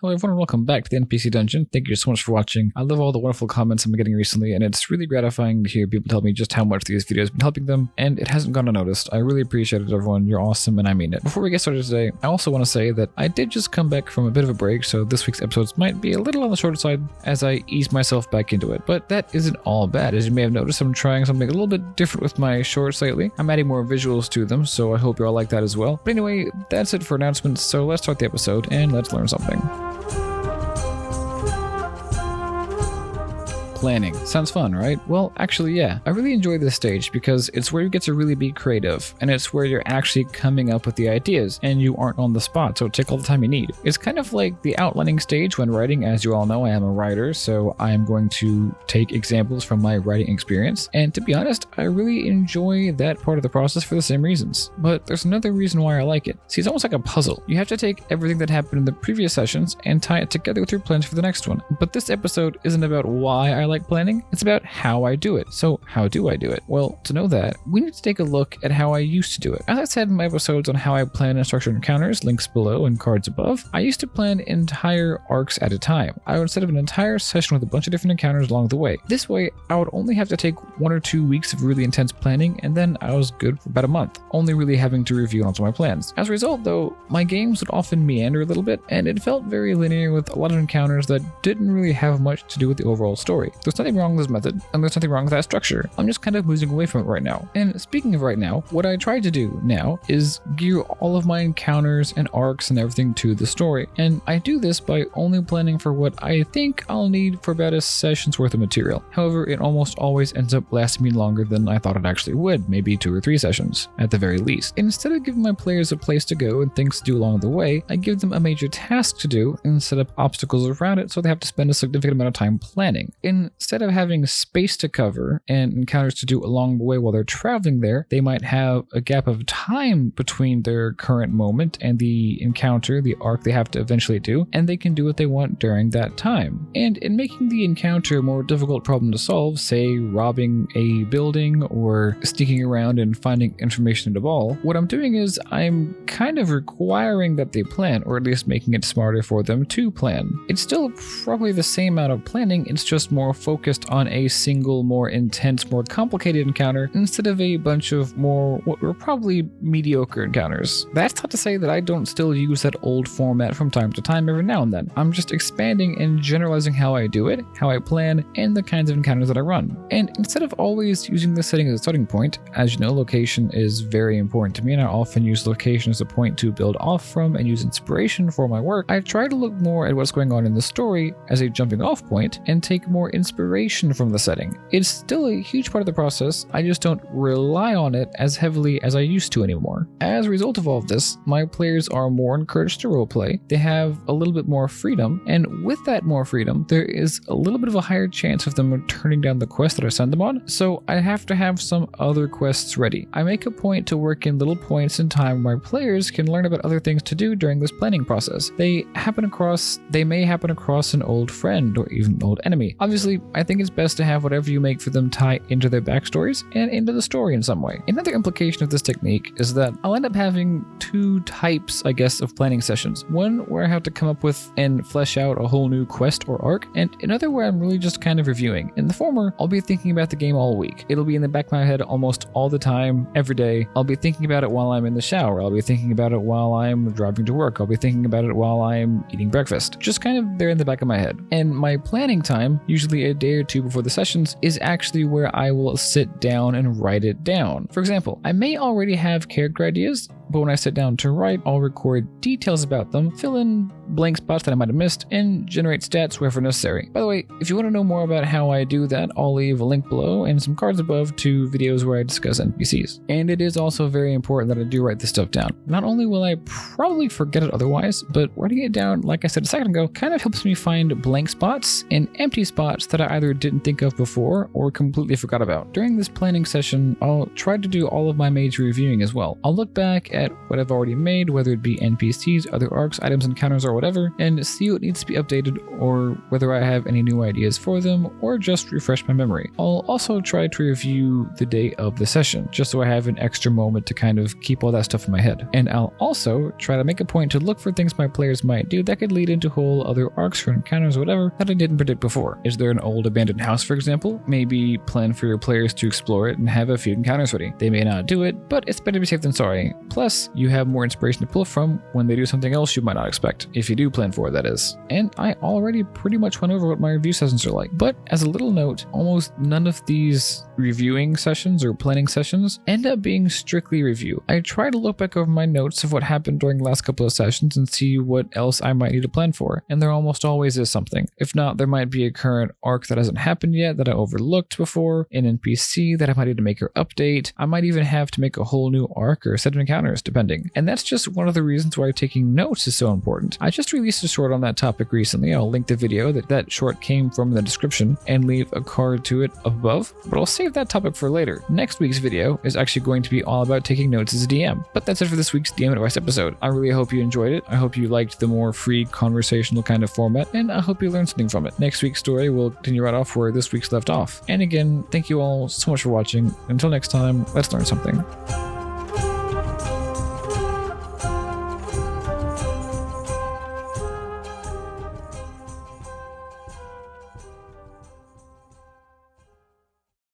Hello everyone, welcome back to the NPC Dungeon. Thank you so much for watching. I love all the wonderful comments I'm getting recently, and it's really gratifying to hear people tell me just how much these videos have been helping them, and it hasn't gone unnoticed. I really appreciate it, everyone. You're awesome, and I mean it. Before we get started today, I also want to say that I did just come back from a bit of a break, so this week's episodes might be a little on the shorter side as I ease myself back into it. But that isn't all bad. As you may have noticed, I'm trying something a little bit different with my shorts lately. I'm adding more visuals to them, so I hope you all like that as well. But anyway, that's it for announcements, so let's start the episode, and let's learn something. Planning. Sounds fun, right? Well, actually, yeah. I really enjoy this stage because it's where you get to really be creative, and it's where you're actually coming up with the ideas, and you aren't on the spot, so take all the time you need. It's kind of like the outlining stage when writing. As you all know, I am a writer, so I am going to take examples from my writing experience, and to be honest, I really enjoy that part of the process for the same reasons. But there's another reason why I like it. See, it's almost like a puzzle. You have to take everything that happened in the previous sessions and tie it together with your plans for the next one. But this episode isn't about why I like planning, it's about how I do it. So how do I do it? Well, to know that, we need to take a look at how I used to do it. As I said in my episodes on how I plan and structure encounters, links below and cards above, I used to plan entire arcs at a time. I would set up an entire session with a bunch of different encounters along the way. This way, I would only have to take 1 or 2 weeks of really intense planning, and then I was good for about a month, only really having to review and alter my plans. As a result, though, my games would often meander a little bit, and it felt very linear with a lot of encounters that didn't really have much to do with the overall story. There's nothing wrong with this method, and there's nothing wrong with that structure. I'm just kind of moving away from it right now. And speaking of right now, what I try to do now is gear all of my encounters and arcs and everything to the story. And I do this by only planning for what I think I'll need for about a session's worth of material. However, it almost always ends up lasting me longer than I thought it actually would, maybe 2 or 3 sessions at the very least. Instead of giving my players a place to go and things to do along the way, I give them a major task to do and set up obstacles around it so they have to spend a significant amount of time planning. Instead of having space to cover and encounters to do along the way while they're traveling there, they might have a gap of time between their current moment and the encounter, the arc they have to eventually do, and they can do what they want during that time. And in making the encounter a more difficult problem to solve, say robbing a building or sneaking around and finding information in a ball, what I'm doing is I'm kind of requiring that they plan, or at least making it smarter for them to plan. It's still probably the same amount of planning, it's just more focused on a single, more intense, more complicated encounter instead of a bunch of more what were probably mediocre encounters. That's not to say that I don't still use that old format from time to time every now and then. I'm just expanding and generalizing how I do it, how I plan, and the kinds of encounters that I run. And instead of always using the setting as a starting point, as you know, location is very important to me, and I often use location as a point to build off from and use inspiration for my work. I try to look more at what's going on in the story as a jumping off point and take more inspiration from the setting. It's still a huge part of the process, I just don't rely on it as heavily as I used to anymore. As a result of all of this, my players are more encouraged to roleplay, they have a little bit more freedom, and with that more freedom, there is a little bit of a higher chance of them turning down the quest that I send them on, so I have to have some other quests ready. I make a point to work in little points in time where my players can learn about other things to do during this planning process. They may happen across an old friend or even an old enemy. Obviously, I think it's best to have whatever you make for them tie into their backstories and into the story in some way. Another implication of this technique is that I'll end up having 2 types, I guess, of planning sessions. One where I have to come up with and flesh out a whole new quest or arc, and another where I'm really just kind of reviewing. In the former, I'll be thinking about the game all week. It'll be in the back of my head almost all the time, every day. I'll be thinking about it while I'm in the shower. I'll be thinking about it while I'm driving to work. I'll be thinking about it while I'm eating breakfast. Just kind of there in the back of my head. And my planning time, usually a day or 2 before the sessions, is actually where I will sit down and write it down. For example, I may already have character ideas, but when I sit down to write, I'll record details about them, fill in blank spots that I might have missed, and generate stats wherever necessary. By the way, if you want to know more about how I do that, I'll leave a link below and some cards above to videos where I discuss NPCs. And it is also very important that I do write this stuff down. Not only will I probably forget it otherwise, but writing it down, like I said a second ago, kind of helps me find blank spots and empty spots that I either didn't think of before or completely forgot about. During this planning session, I'll try to do all of my major reviewing as well. I'll look back at what I've already made, whether it be NPCs, other arcs, items, encounters, or whatever, whatever, and see what needs to be updated or whether I have any new ideas for them or just refresh my memory. I'll also try to review the day of the session, just so I have an extra moment to kind of keep all that stuff in my head. And I'll also try to make a point to look for things my players might do that could lead into whole other arcs or encounters or whatever that I didn't predict before. Is there an old abandoned house, for example? Maybe plan for your players to explore it and have a few encounters ready. They may not do it, but it's better to be safe than sorry. Plus, you have more inspiration to pull from when they do something else you might not expect, if you do plan for it, that is. And I already pretty much went over what my review sessions are like, but as a little note, almost none of these reviewing sessions or planning sessions end up being strictly review. I try to look back over my notes of what happened during the last couple of sessions and see what else I might need to plan for, and there almost always is something. If not, there might be a current arc that hasn't happened yet that I overlooked before, an NPC that I might need to make or update. I might even have to make a whole new arc or set of encounters, depending. And that's just one of the reasons why taking notes is so important. I just released a short on that topic recently. I'll link the video that short came from in the description and leave a card to it above, but I'll save that topic for later. Next week's video is actually going to be all about taking notes as a DM. But that's it for this week's DM Advice episode. I really hope you enjoyed it. I hope you liked the more free conversational kind of format, and I hope you learned something from it. Next week's story will continue right off where this week's left off. And again, thank you all so much for watching. Until next time, let's learn something.